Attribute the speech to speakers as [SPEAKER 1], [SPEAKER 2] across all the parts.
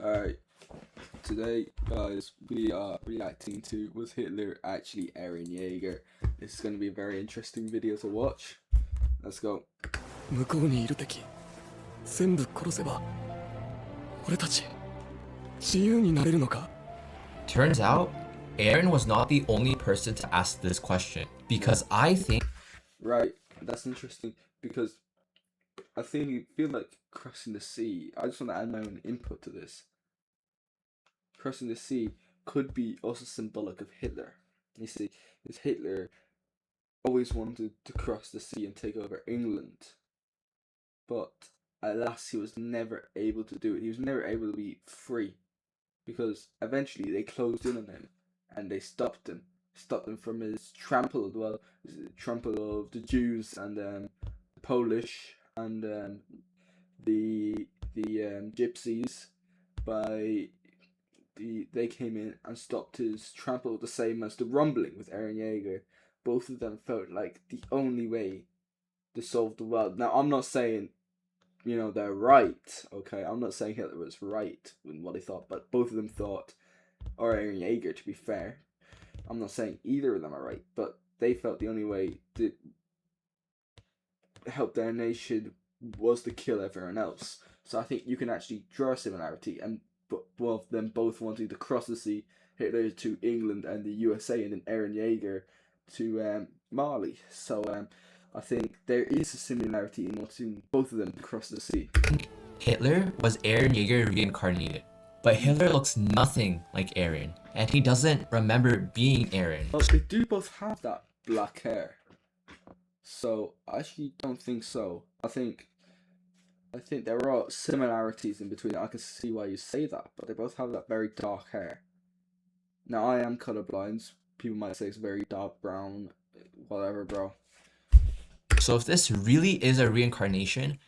[SPEAKER 1] Alright, today, guys, we are reacting to Was Hitler Actually Eren Yeager? This is going to be a very interesting video to watch. Let's go.
[SPEAKER 2] 向こうにいる敵全部殺せば俺たち自由になれるのか
[SPEAKER 3] Turns out, Eren was not the only person to ask this question, because I think
[SPEAKER 1] Right, that's interesting because I think you feel like crossing the sea. I just want to add my own input to this. Crossing the sea could be also symbolic of Hitler. You see, because Hitler always wanted to cross the sea and take over England, but alas, he was never able to do it. He was never able to be free because eventually they closed in on him and they stopped him from his trample of the Jews and the Polish and the gypsies by they came in and stopped his trample, the same as the rumbling with Eren Yeager. Both of them felt like the only way to solve the world. Now, I'm not saying, they're right, okay? I'm not saying Hitler was right in what he thought, but both of them thought, or Eren Yeager, to be fair. I'm not saying either of them are right, but they felt the only way to help their nation was to kill everyone else. So I think you can actually draw a similarity, and both of them both wanting to cross the sea, Hitler to England and the USA, and then Eren Yeager to Mali. So I think there is a similarity in wanting both of them to cross the sea.
[SPEAKER 3] Hitler was Eren Yeager reincarnated. But Hitler looks nothing like Eren, and he doesn't remember being Eren.
[SPEAKER 1] But they do both have that black hair. So I actually don't think so. I think there are similarities in between. I can see why you say that, but they both have that very dark hair. Now I am colorblind. People might say it's very dark brown, whatever, bro.
[SPEAKER 3] So if this really is a reincarnation,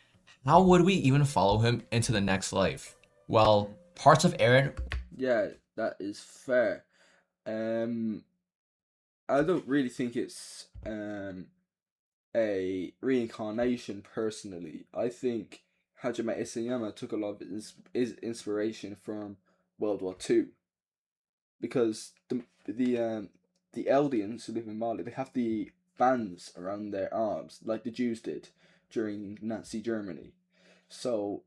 [SPEAKER 3] how would we even follow him into the next life? Well, parts of Eren.
[SPEAKER 1] Yeah, that is fair. I don't really think it's a reincarnation personally. I think Hajime Isayama took a lot of his inspiration from World War II because the Eldians who live in Mali, they have the bands around their arms like the Jews did during Nazi Germany. So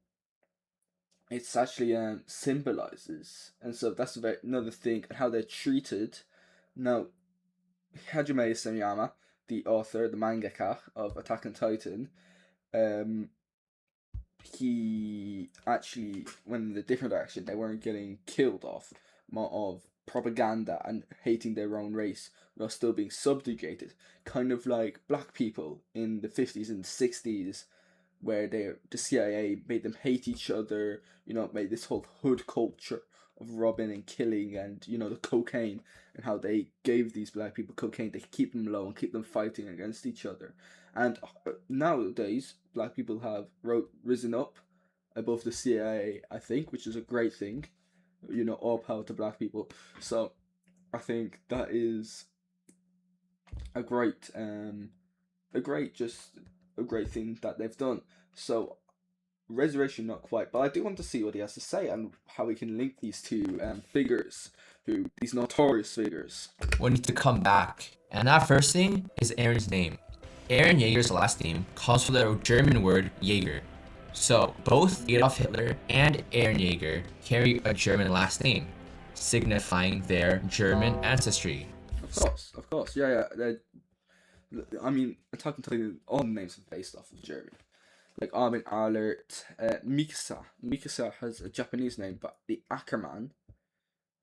[SPEAKER 1] it's actually symbolizes, and so that's another thing and how they're treated. Now, Hajime Isayama, the author, the mangaka of Attack on Titan, um, he actually went in a different direction. They weren't getting killed off, more of propaganda and hating their own race while still being subjugated, kind of like black people in the 50s and 60s, where the CIA made them hate each other. Made this whole hood culture of robbing and killing, and the cocaine, and how they gave these black people cocaine to keep them low and keep them fighting against each other. And nowadays, black people have risen up above the CIA, I think, which is a great thing. All power to black people. So I think that is a great, a great thing that they've done. So Resurrection, not quite, but I do want to see what he has to say and how we can link these two figures, these notorious figures.
[SPEAKER 3] We need to come back. And that first thing is Eren's name. Eren Yeager's last name comes from the German word Jäger. So both Adolf Hitler and Eren Yeager carry a German last name, signifying their German ancestry.
[SPEAKER 1] Of course, yeah. I mean, Attack on Titan, all the names are based off of German. Like Armin Alert, Mikasa. Mikasa has a Japanese name, but the Ackerman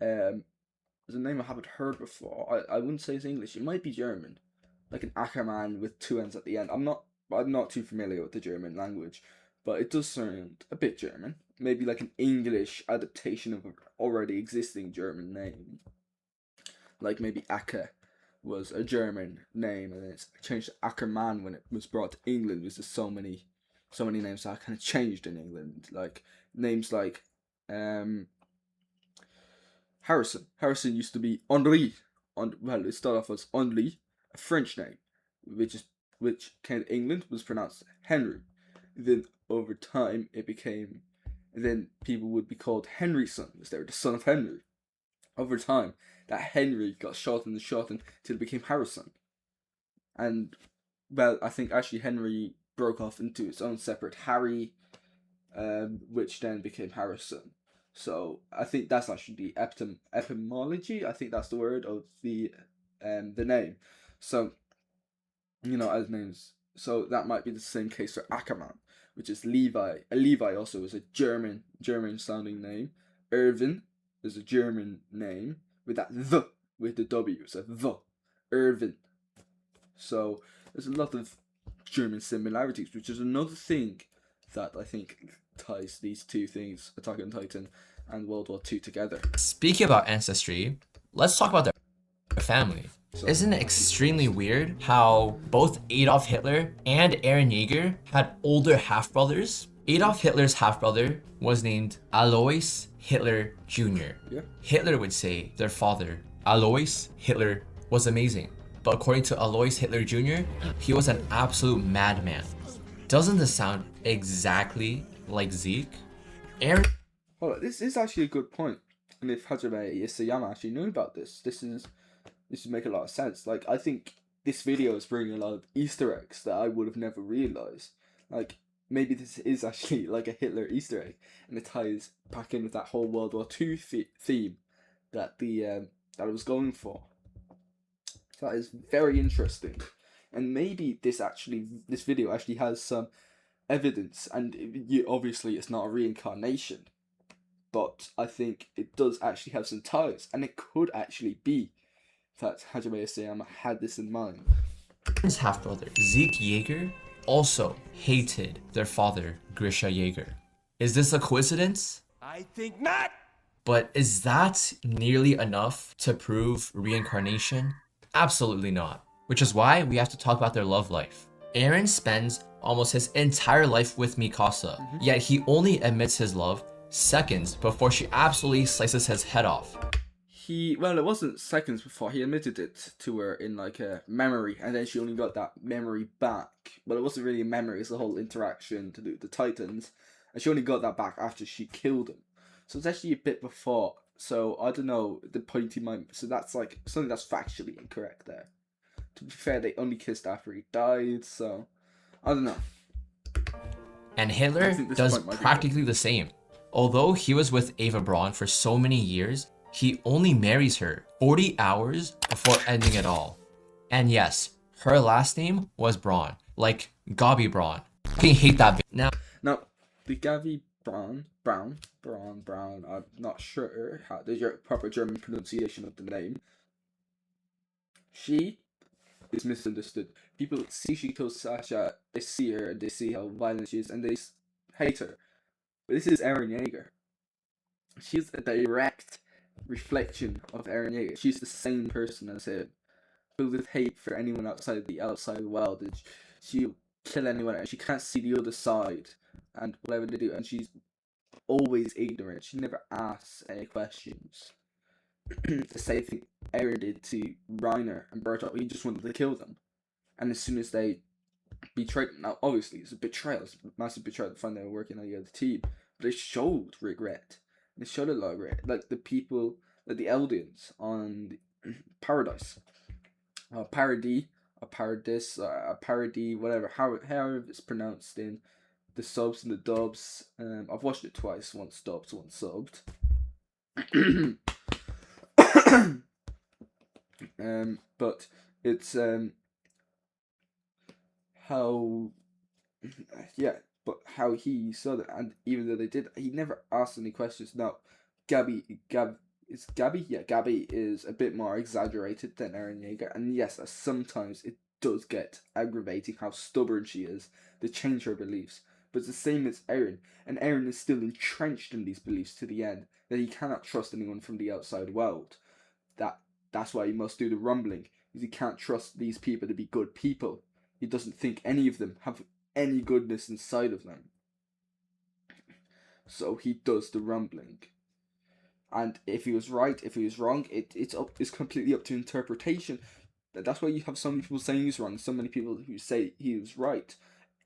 [SPEAKER 1] is a name I haven't heard before. I wouldn't say it's English. It might be German, like an Ackerman with two N's at the end. I'm not too familiar with the German language, but it does sound a bit German. Maybe like an English adaptation of an already existing German name. Like maybe Acker was a German name, and then it's changed to Ackerman when it was brought to England. Because there's so many names that kind of changed in England, like names like Harrison. Harrison used to be Henri. Well, it started off as Henri, a French name, which came to England was pronounced Henry. Then over time it became and then people would be called Henry's son, because they were the son of Henry. Over time, that Henry got shortened and shortened till it became Harrison. And, well, I think actually Henry broke off into its own separate Harry, which then became Harrison. So I think that's actually the etymology. I think that's the word of the name. So, as names. So that might be the same case for Ackerman, which is Levi. Levi also is a German sounding name. Irvin is a German name with the W. So the Irvin. So there's a lot of German similarities, which is another thing that I think ties these two things, Attack on Titan and World War II, together.
[SPEAKER 3] Speaking about ancestry, let's talk about their family.
[SPEAKER 1] So,
[SPEAKER 3] Isn't it extremely weird how both Adolf Hitler and Eren Yeager had older half-brothers? Adolf Hitler's half-brother was named Alois Hitler Jr.
[SPEAKER 1] Yeah.
[SPEAKER 3] Hitler would say their father, Alois Hitler, was amazing. But according to Alois Hitler Jr., he was an absolute madman. Doesn't this sound exactly like Zeke? Eren...
[SPEAKER 1] Hold on, this is actually a good point. And if Hajime Isayama actually knew about this would make a lot of sense. Like, I think this video is bringing a lot of Easter eggs that I would have never realized. Like, maybe this is actually like a Hitler Easter egg, and it ties back in with that whole World War II theme that that I was going for. So that is very interesting, and maybe this video actually has some evidence, and obviously it's not a reincarnation, but I think it does actually have some ties, and it could actually be that Hajime Isayama had this in mind.
[SPEAKER 3] Eren's half-brother, Zeke Yeager, also hated their father, Grisha Yeager. Is this a coincidence?
[SPEAKER 2] I think not!
[SPEAKER 3] But is that nearly enough to prove reincarnation? Absolutely not. Which is why we have to talk about their love life. Eren spends almost his entire life with Mikasa, yet he only admits his love seconds before she absolutely slices his head off.
[SPEAKER 1] It wasn't seconds before he admitted it to her in like a memory, and then she only got that memory back. But it wasn't really a memory, it's the whole interaction to do with the Titans, and she only got that back after she killed him. So it's actually a bit before. So I don't know the point he might. So that's like something that's factually incorrect there. To be fair, they only kissed after he died, so I don't know.
[SPEAKER 3] And Hitler does practically the same. Although he was with Eva Braun for so many years, he only marries her 40 hours before ending it all. And yes, her last name was Braun, like Gabi Braun. I fucking hate that bitch.
[SPEAKER 1] Now, the Gabi Braun, I'm not sure how the proper German pronunciation of the name. She is misunderstood. People see she kills Sasha, they see her and they see how violent she is and they hate her. But this is Eren Yeager. She's a direct reflection of Eren Yeager. She's the same person as him, filled with hate for anyone outside the outside world. And she'll kill anyone, and she can't see the other side, and whatever they do. And she's always ignorant. She never asks any questions. The same thing Eren did to Reiner and Bertolt. He just wanted to kill them, and as soon as they betrayed them, now obviously it's a betrayal, it's a massive betrayal to find they were working on the other team, but they showed regret. They showed a lot of regret, like the people, like the Eldians on Paradise, Paradis, Paradis, Parody, whatever, however it's pronounced in the subs and the dubs. I've watched it twice, once dubbed, once subbed. But it's how he saw that, and even though they did, he never asked any questions. Now, Gabi is a bit more exaggerated than Eren Yeager, and yes, sometimes it does get aggravating how stubborn she is to change her beliefs. But it's the same as Eren, and Eren is still entrenched in these beliefs to the end, that he cannot trust anyone from the outside world. That's why he must do the rumbling, because he can't trust these people to be good people. He doesn't think any of them have any goodness inside of them. So he does the rumbling. And if he was right, if he was wrong, it's completely up to interpretation. That's why you have so many people saying he's wrong, so many people who say he was right.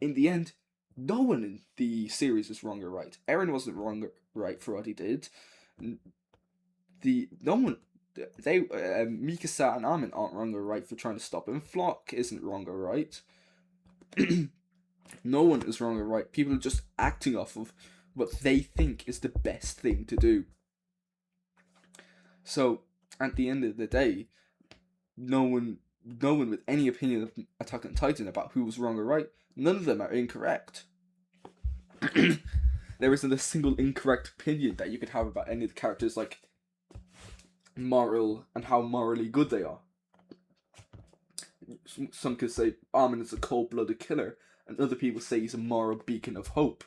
[SPEAKER 1] In the end, no one in the series is wrong or right. Eren wasn't wrong or right for what he did. No one, they Mikasa and Armin aren't wrong or right for trying to stop him. Flock isn't wrong or right. No one is wrong or right. People are just acting off of what they think is the best thing to do. So at the end of the day, no one with any opinion of Attack on Titan about who was wrong or right, none of them are incorrect. There isn't a single incorrect opinion that you could have about any of the characters, like moral and how morally good they are. Some could say Armin is a cold-blooded killer, and other people say he's a moral beacon of hope.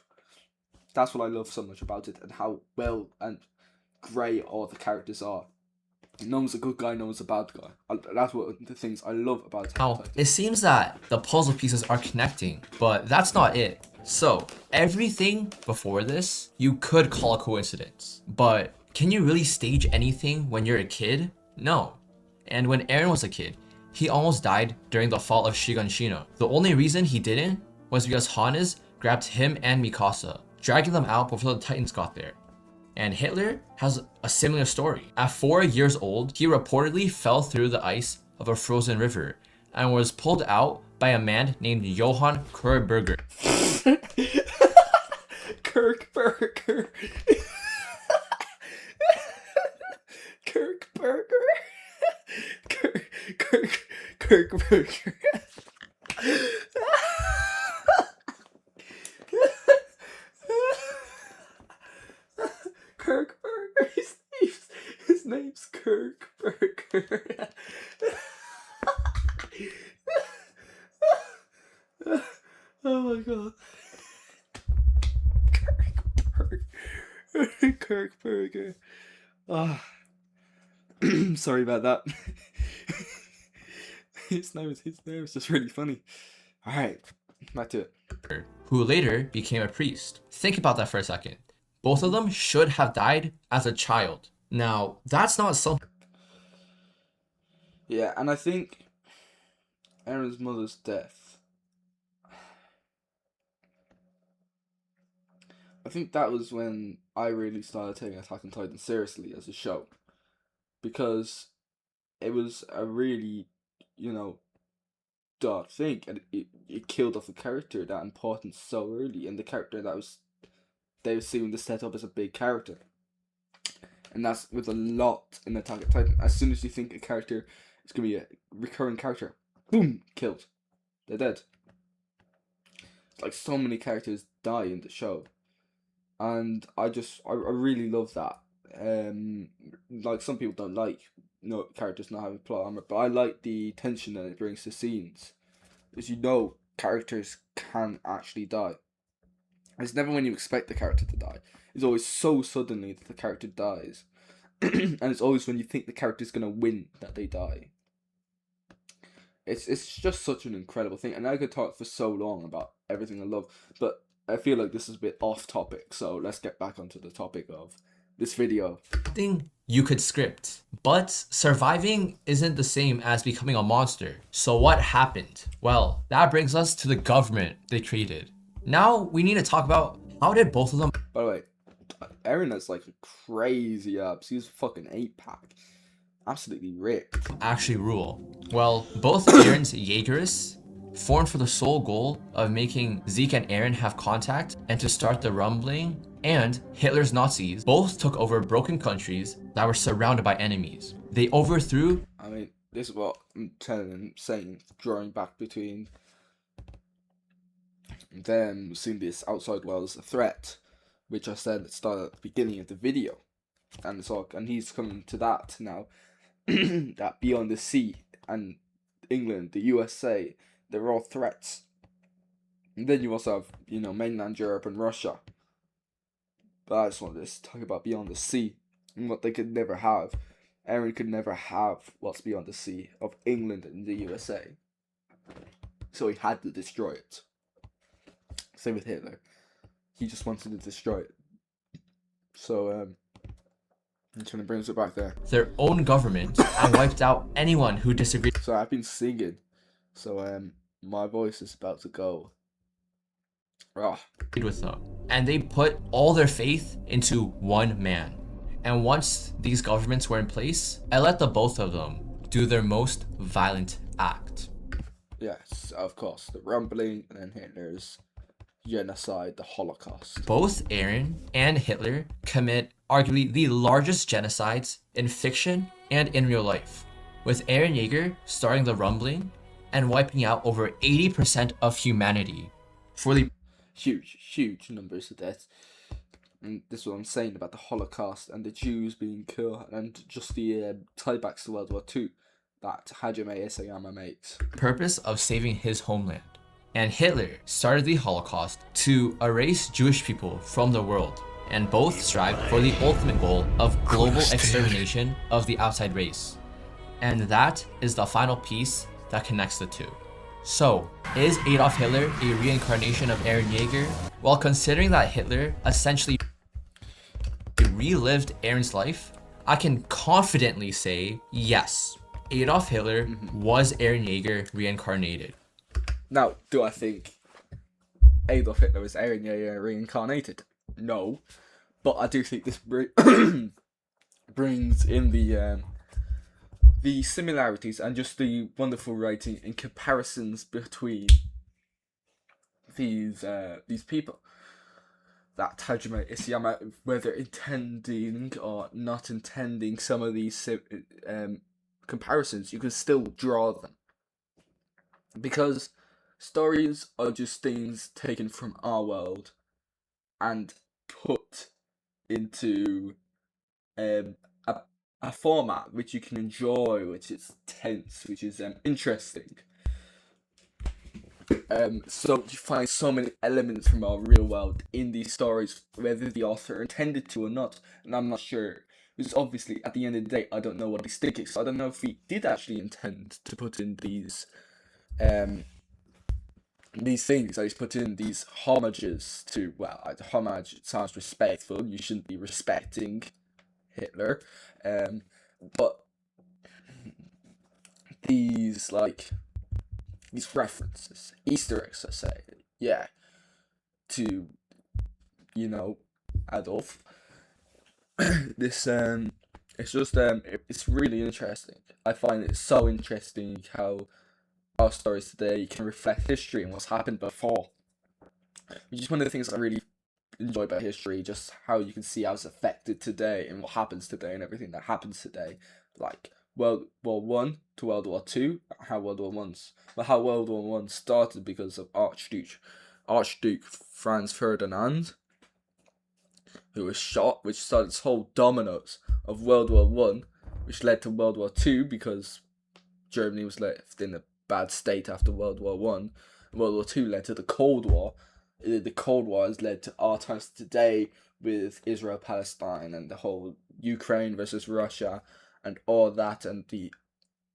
[SPEAKER 1] That's what I love so much about it, and how well and grey all the characters are. No one's a good guy, no one's a bad guy. That's what the things I love about Attack on
[SPEAKER 3] Now,
[SPEAKER 1] Titan.
[SPEAKER 3] it seems that the puzzle pieces are connecting, but that's not it. So, everything before this, you could call a coincidence. But can you really stage anything when you're a kid? No. And when Eren was a kid, he almost died during the fall of Shiganshina. The only reason he didn't was because Hannes grabbed him and Mikasa, dragging them out before the Titans got there. And Hitler has a similar story. At 4 years old, he reportedly fell through the ice of a frozen river and was pulled out by a man named Johann Kurberger.
[SPEAKER 1] Kirkberger. Kirkberger. Kirkberger. Kirkberger. His name's Kirkberger. Oh my god. Kirkberger. Oh. Sorry about that. His name is just really funny. Alright, back to it.
[SPEAKER 3] Who later became a priest. Think about that for a second. Both of them should have died as a child. Now, that's not something.
[SPEAKER 1] Yeah, and I think Eren's mother's death, I think that was when I really started taking Attack on Titan seriously as a show. Because it was a really, dark thing, and it killed off a character that important so early, and the character that they were seeing to set up as a big character. And that's with a lot in Attack on Titan. As soon as you think a character is going to be a recurring character, boom, killed. They're dead. Like, so many characters die in the show. And I really love that. Like, some people don't like characters not having plot armor, but I like the tension that it brings to scenes. As characters can actually die. It's never when you expect the character to die. It's always so suddenly that the character dies. And it's always when you think the character's gonna win that they die. It's just such an incredible thing, and I could talk for so long about everything I love, but I feel like this is a bit off topic, so let's get back onto the topic of this video.
[SPEAKER 3] Thing you could script. But surviving isn't the same as becoming a monster. So what happened? Well, that brings us to the government they created. Now we need to talk about how did both of them
[SPEAKER 1] By the way, Eren has like crazy abs. He's a fucking 8-pack. Absolutely ripped.
[SPEAKER 3] actually rule. Well, both Eren's Yeagers formed for the sole goal of making Zeke and Eren have contact and to start the rumbling, and Hitler's Nazis both took over broken countries that were surrounded by enemies. They overthrew.
[SPEAKER 1] I mean, this is what I'm saying, drawing back between them seeing this outside world as a threat, which I said at the start at the beginning of the video, and he's coming to that now. That beyond the sea and England, the USA, they're all threats. And then you also have, mainland Europe and Russia. But I just wanted to talk about beyond the sea and what they could never have. Eren could never have what's beyond the sea of England and the USA. So he had to destroy it. Same with Hitler. He just wanted to destroy it. So, I'm trying to bring us back there.
[SPEAKER 3] their own government and wiped out anyone who disagreed.
[SPEAKER 1] So I've been singing. So, my voice is about to go. Oh,
[SPEAKER 3] with them. And they put all their faith into one man. And once these governments were in place, I let the both of them do their most violent act.
[SPEAKER 1] yes, of course. The rumbling and then Hitler's genocide, the Holocaust.
[SPEAKER 3] Both Eren and Hitler commit arguably the largest genocides in fiction and in real life, with Eren Yeager starting the rumbling and wiping out over 80% of humanity for the
[SPEAKER 1] Huge numbers of deaths. And this is what I'm saying about the Holocaust and the Jews being killed, and just the tiebacks to World War II that Hajime Isayama makes.
[SPEAKER 3] purpose of saving his homeland. And Hitler started the Holocaust to erase Jewish people from the world, and both strive for the ultimate goal of global extermination of the outside race. And that is the final piece that connects the two. So, is Adolf Hitler a reincarnation of Eren Yeager? While considering that Hitler essentially relived Eren's life, I can confidently say yes, Adolf Hitler was Eren Yeager reincarnated.
[SPEAKER 1] Now, do I think Adolf Hitler is Eren Yeager reincarnated? No, but I do think this brings in the similarities and just the wonderful writing and comparisons between these people. That Hajime Isayama, whether intending or not intending some of these comparisons, you can still draw them. Because stories are just things taken from our world and put into a format which you can enjoy, which is tense, which is interesting. So you find so many elements from our real world in these stories, whether the author intended to or not, and I'm not sure. Because obviously, at the end of the day, I don't know what he's thinking, so I don't know if he did actually intend to put in these things that he's put in, these homages to, well, homage sounds respectful, you shouldn't be respecting Hitler, but these references, Easter eggs, I say, yeah, to, Adolf, this, it's just, it's really interesting. I find it so interesting how our stories today can reflect history and what's happened before. Which is one of the things I really enjoy about history, just how you can see how it's affected today and what happens today and everything that happens today. Like World War One to World War Two, how World War One started because of Archduke Franz Ferdinand, who was shot, which started this whole dominoes of World War One, which led to World War Two because Germany was left in a bad state after World War One. World War Two led to the Cold War. The Cold War has led to our times today with Israel, Palestine, and the whole Ukraine versus Russia, and all that, and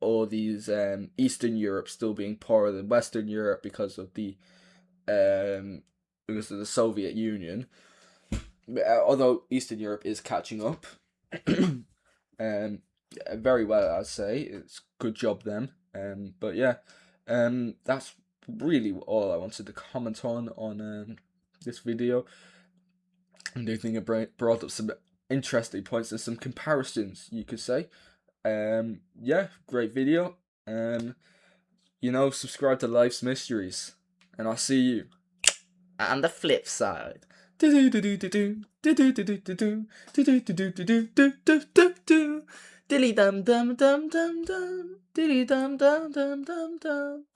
[SPEAKER 1] all these Eastern Europe still being poorer than Western Europe because of the Soviet Union. Although Eastern Europe is catching up, very well, I'd say. It's good job them. But yeah, that's really all I wanted to comment on this video. I do think it brought up some interesting points and some comparisons, you could say. Yeah, great video. Subscribe to Life's Mysteries, and I'll see you on the flip side. Dilly dum dum dum dum dum. Dilly dum dum dum dum dum.